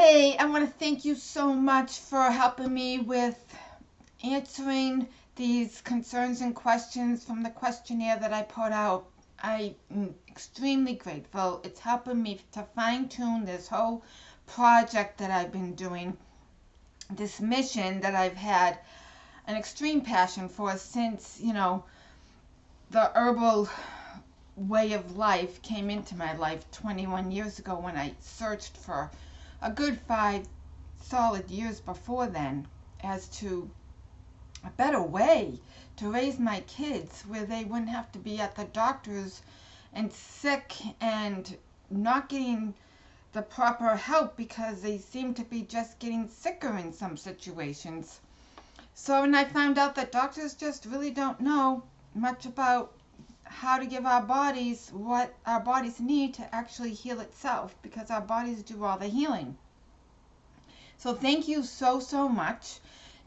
Hey, I want to thank you so much for helping me with answering these concerns and questions from the questionnaire that I put out. I am extremely grateful. It's helping me to fine-tune this whole project that I've been doing, this mission that I've had an extreme passion for since, the herbal way of life came into my life 21 years ago, when I searched for a good 5 solid years before then as to a better way to raise my kids where they wouldn't have to be at the doctors and sick and not getting the proper help because they seem to be just getting sicker in some situations. So, and I found out that doctors just really don't know much about how to give our bodies what our bodies need to actually heal itself, because our bodies do all the healing. So thank you so, so much.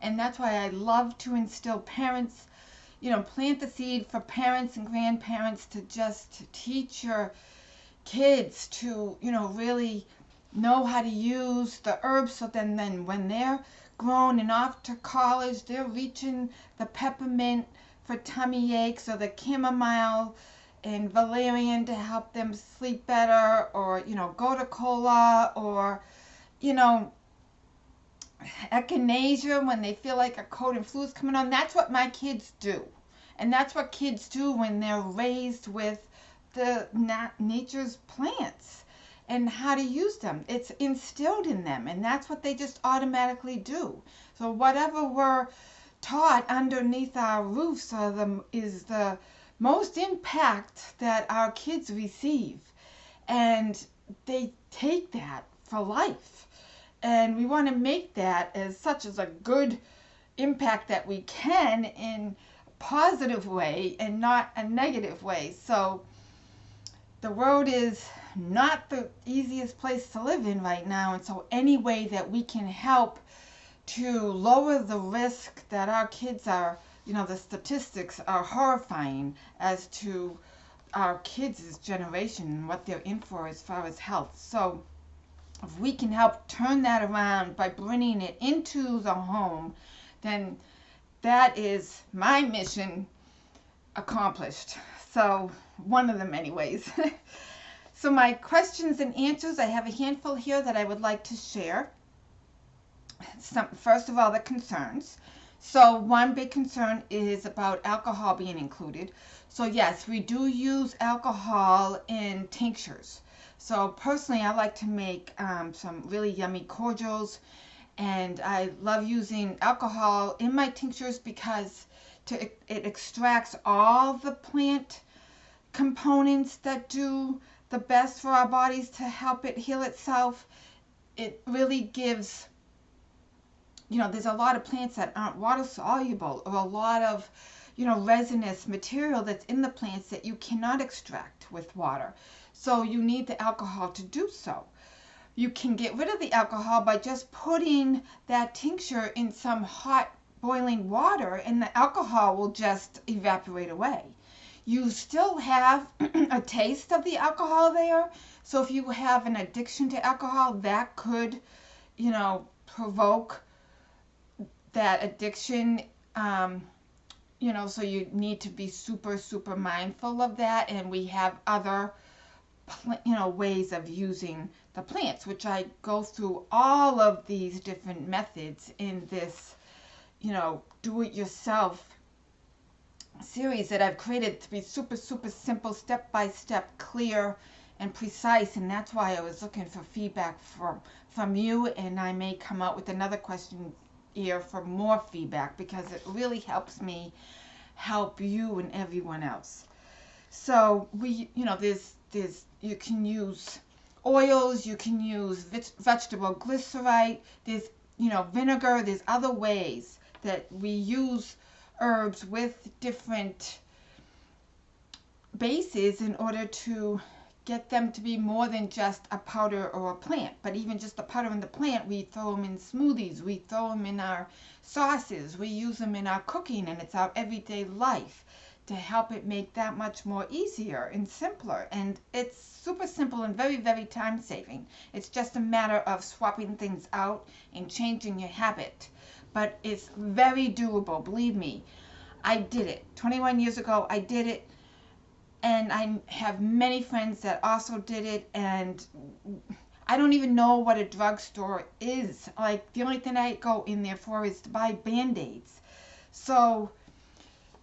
And that's why I love to instill parents, plant the seed for parents and grandparents to just teach your kids to, really know how to use the herbs, so then when they're grown and off to college, they're reaching the peppermint for tummy aches, or the chamomile and valerian to help them sleep better, or, gotu kola, or, echinacea when they feel like a cold and flu is coming on. That's what my kids do. And that's what kids do when they're raised with the nature's plants and how to use them. It's instilled in them, and that's what they just automatically do. So whatever we're taught underneath our roofs is the most impact that our kids receive, and they take that for life. And we want to make that as such as a good impact that we can, in a positive way and not a negative way. So the world is not the easiest place to live in right now, and so any way that we can help to lower the risk that our kids are, the statistics are horrifying as to our kids' generation and what they're in for as far as health. So if we can help turn that around by bringing it into the home, then that is my mission accomplished. So one of them anyways. So my questions and answers, I have a handful here that I would like to share. First of all, the concerns. So one big concern is about alcohol being included. So yes, we do use alcohol in tinctures. So personally, I like to make some really yummy cordials, and I love using alcohol in my tinctures because it extracts all the plant components that do the best for our bodies to help it heal itself. It really gives, there's a lot of plants that aren't water soluble, or a lot of, resinous material that's in the plants that you cannot extract with water. So you need the alcohol to do so. You can get rid of the alcohol by just putting that tincture in some hot boiling water, and the alcohol will just evaporate away. You still have a taste of the alcohol there. So if you have an addiction to alcohol, that could, provoke that addiction. So you need to be super, super mindful of that. And we have other, ways of using the plants, which I go through all of these different methods in this, do-it-yourself series that I've created to be super, super simple, step-by-step, clear, and precise. And that's why I was looking for feedback from you, and I may come out with another question here for more feedback, because it really helps me help you and everyone else. So there's you can use oils, you can use vegetable glycerite, there's vinegar, there's other ways that we use herbs with different bases in order to get them to be more than just a powder or a plant. But even just the powder and the plant, we throw them in smoothies, we throw them in our sauces, we use them in our cooking, and it's our everyday life to help it make that much more easier and simpler. And it's super simple and very, very time saving. It's just a matter of swapping things out and changing your habit. But it's very doable, believe me. I did it. 21 years ago, I did it. And I have many friends that also did it. And I don't even know what a drugstore is. Like, the only thing I go in there for is to buy Band-Aids. So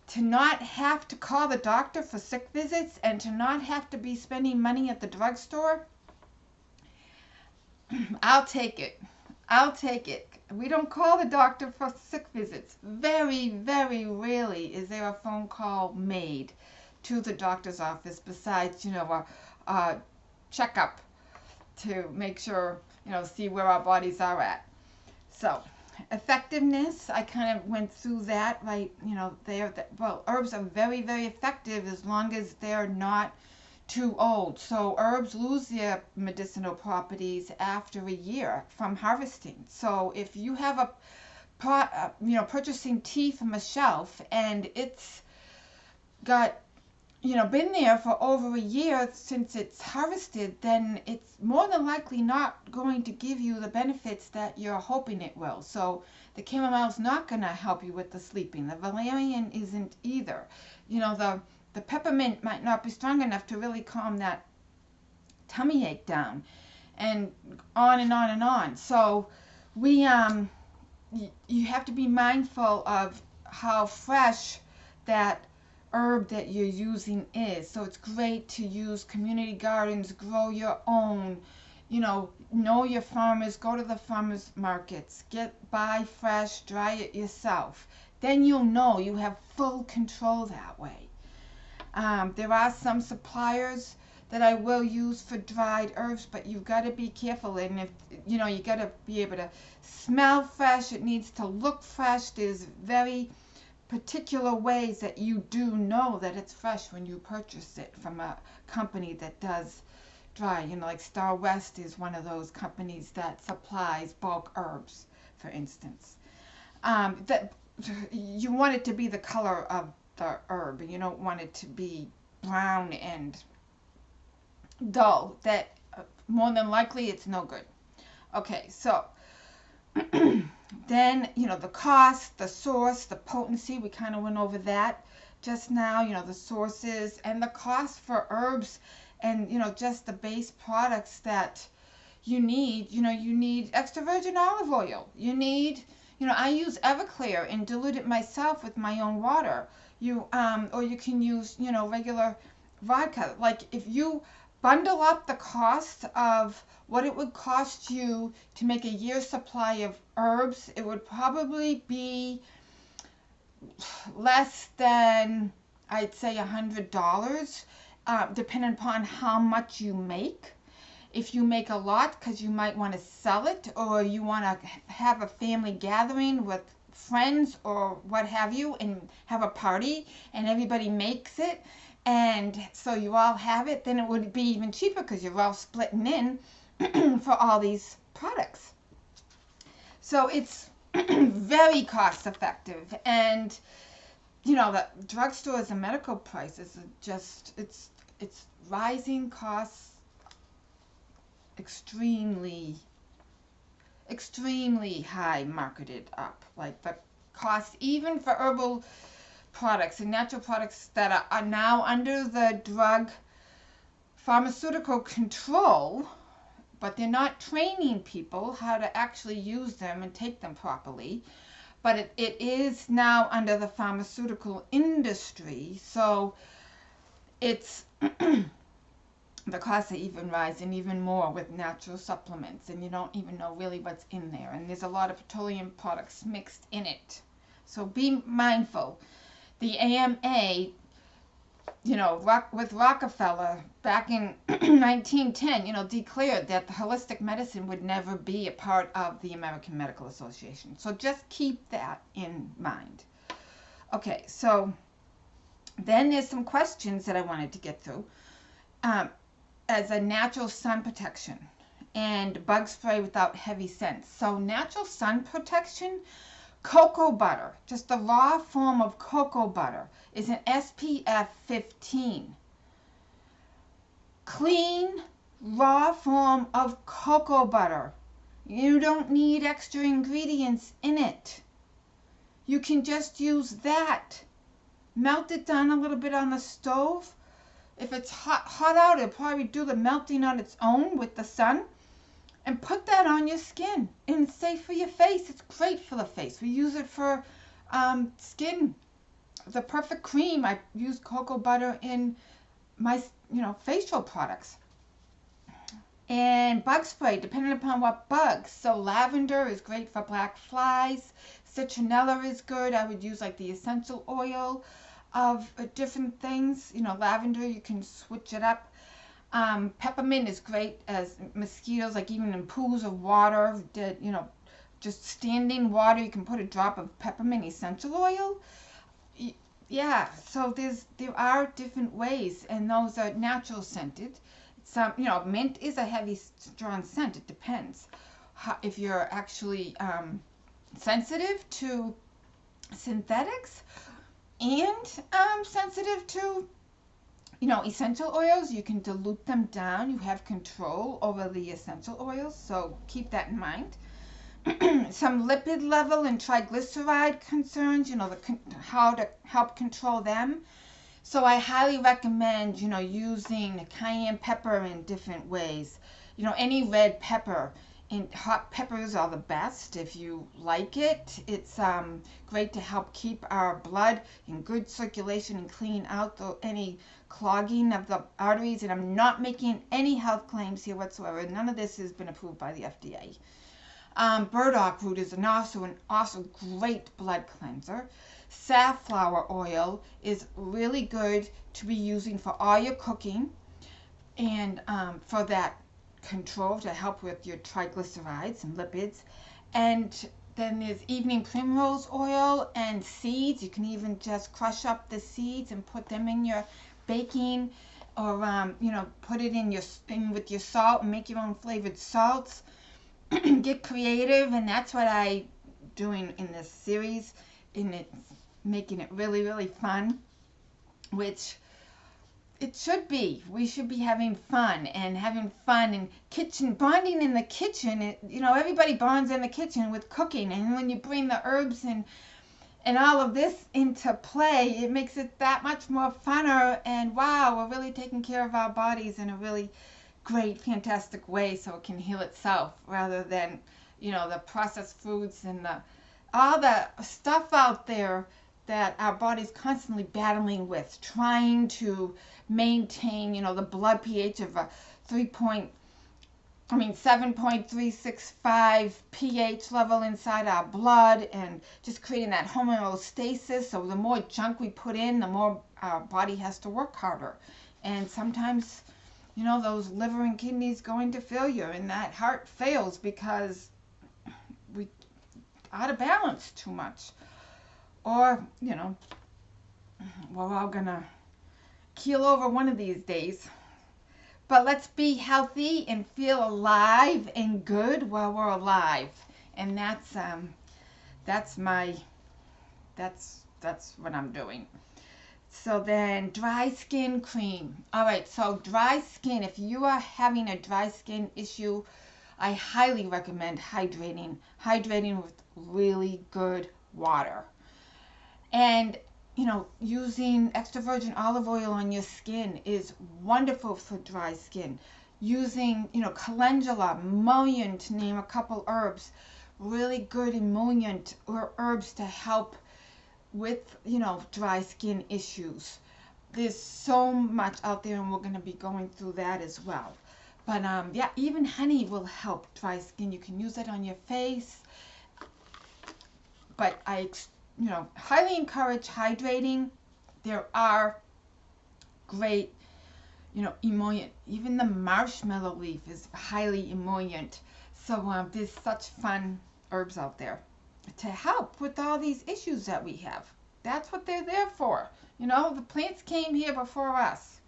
to not have to call the doctor for sick visits and to not have to be spending money at the drugstore, I'll take it. I'll take it. We don't call the doctor for sick visits. Very, very rarely is there a phone call made to the doctor's office besides, a checkup to make sure, see where our bodies are at. So, effectiveness, I kind of went through that, right? Herbs are very, very effective as long as they're not too old. So herbs lose their medicinal properties after a year from harvesting. So if you have purchasing tea from a shelf and it's got been there for over a year since it's harvested, then it's more than likely not going to give you the benefits that you're hoping it will. So the chamomile's not going to help you with the sleeping. The valerian isn't either. The peppermint might not be strong enough to really calm that tummy ache down, and on and on and on. So you have to be mindful of how fresh that herb that you're using is. So it's great to use community gardens, grow your own, know your farmers, go to the farmers markets, buy fresh, dry it yourself. Then you'll know you have full control that way. There are some suppliers that I will use for dried herbs, but you've got to be careful. And if you got to be able to smell fresh, it needs to look fresh. There's very particular ways that you do know that it's fresh when you purchase it from a company that does dry. Like Star West is one of those companies that supplies bulk herbs, for instance. That you want it to be the color of the herb. You don't want it to be brown and dull. That more than likely it's no good. Okay, so then the cost, the source, the potency, we kind of went over that just now. The sources and the cost for herbs, and just the base products that you need. You need extra virgin olive oil. You need, I use Everclear and dilute it myself with my own water. Or you can use, regular vodka. Like, if you bundle up the cost of what it would cost you to make a year's supply of herbs, it would probably be less than, I'd say, $100, depending upon how much you make. If you make a lot, because you might want to sell it, or you want to have a family gathering with friends or what have you, and have a party and everybody makes it, and so you all have it, then it would be even cheaper because you're all splitting in for all these products. So it's very cost effective. And the drugstores and medical prices are just, it's rising costs extremely high, marketed up. Like the cost even for herbal products and natural products that are now under the drug pharmaceutical control, but they're not training people how to actually use them and take them properly. But it is now under the pharmaceutical industry, so it's the costs are even rising even more with natural supplements, and you don't even know really what's in there, and there's a lot of petroleum products mixed in it. So be mindful. The AMA, with Rockefeller back in 1910, declared that the holistic medicine would never be a part of the American Medical Association. So just keep that in mind. Okay, so then there's some questions that I wanted to get through. As a natural sun protection and bug spray without heavy scents. So natural sun protection Cocoa butter, just the raw form of cocoa butter, is an SPF 15. Clean, raw form of cocoa butter. You don't need extra ingredients in it. You can just use that. Melt it down a little bit on the stove. If it's hot out, it'll probably do the melting on its own with the sun. And put that on your skin. And it's safe for your face. It's great for the face. We use it for skin. The perfect cream. I use cocoa butter in my, facial products. And bug spray, depending upon what bugs. So lavender is great for black flies. Citronella is good. I would use like the essential oil of different things. Lavender, you can switch it up. Peppermint is great as mosquitoes, like even in pools of water, just standing water, you can put a drop of peppermint essential oil. Yeah, so there are different ways, and those are natural scented. Some, mint is a heavy, strong scent. It depends if you're actually sensitive to synthetics and sensitive to, essential oils. You can dilute them down. You have control over the essential oils, so keep that in mind. Some lipid level and triglyceride concerns, how to help control them. So I highly recommend, using cayenne pepper in different ways. Any red pepper, and hot peppers are the best if you like it. It's great to help keep our blood in good circulation and clean out any clogging of the arteries. And I'm not making any health claims here whatsoever. None of this has been approved by the FDA. Burdock root is also great blood cleanser. Safflower oil is really good to be using for all your cooking and for that control to help with your triglycerides and lipids. And then there's evening primrose oil and seeds. You can even just crush up the seeds and put them in your baking, or put it in with your salt and make your own flavored salts. Get creative, and that's what I'm doing in this series, and it's making it really, really fun, which it should be. We should be having fun and kitchen bonding in the kitchen. Everybody bonds in the kitchen with cooking, and when you bring the herbs and all of this into play, it makes it that much more funner. And wow, we're really taking care of our bodies in a really great, fantastic way, so it can heal itself, rather than the processed foods and all the stuff out there that our body's constantly battling with, trying to maintain the blood pH of a 7.365 pH level inside our blood, and just creating that homeostasis. So the more junk we put in, the more our body has to work harder, and sometimes those liver and kidneys go into failure, and that heart fails because we out of balance too much. Or, we're all gonna keel over one of these days. But let's be healthy and feel alive and good while we're alive. And that's what I'm doing. So then, dry skin cream. All right, so dry skin. If you are having a dry skin issue, I highly recommend hydrating with really good water. And, using extra virgin olive oil on your skin is wonderful for dry skin. Using, calendula, emollient, to name a couple herbs, really good emollient or herbs to help with, dry skin issues. There's so much out there, and we're going to be going through that as well. But yeah, even honey will help dry skin. You can use it on your face. But I highly encourage hydrating. There are great, emollient. Even the marshmallow leaf is highly emollient. So there's such fun herbs out there to help with all these issues that we have. That's what they're there for. The plants came here before us.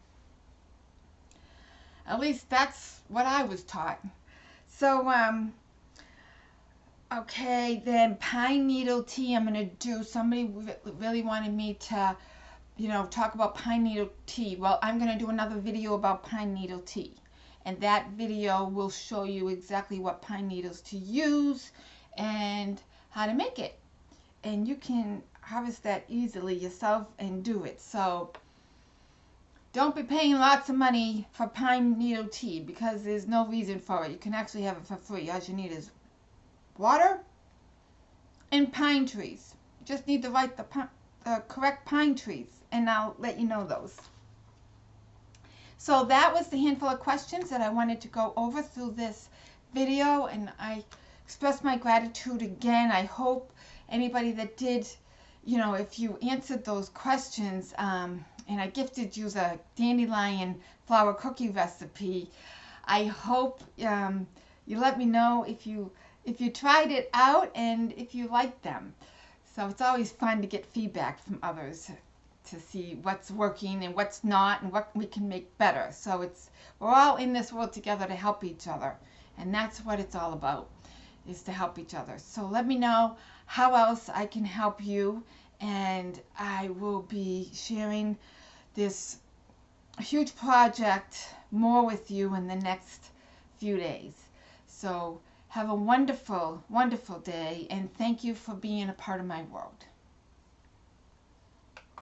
At least that's what I was taught. So Okay, then pine needle tea I'm going to do. Somebody really wanted me to, talk about pine needle tea. Well, I'm going to do another video about pine needle tea. And that video will show you exactly what pine needles to use and how to make it. And you can harvest that easily yourself and do it. So don't be paying lots of money for pine needle tea because there's no reason for it. You can actually have it for free. All you need is water and pine trees. You just need to write the correct pine trees, and I'll let you know those. So that was the handful of questions that I wanted to go over through this video, and I express my gratitude again. I hope anybody that did, if you answered those questions, and I gifted you the dandelion flour cookie recipe, I hope you let me know if you tried it out and if you liked them. So it's always fun to get feedback from others to see what's working and what's not and what we can make better. So we're all in this world together to help each other, and that's what it's all about, is to help each other. So let me know how else I can help you, and I will be sharing this huge project more with you in the next few days. So have a wonderful, wonderful day, and thank you for being a part of my world.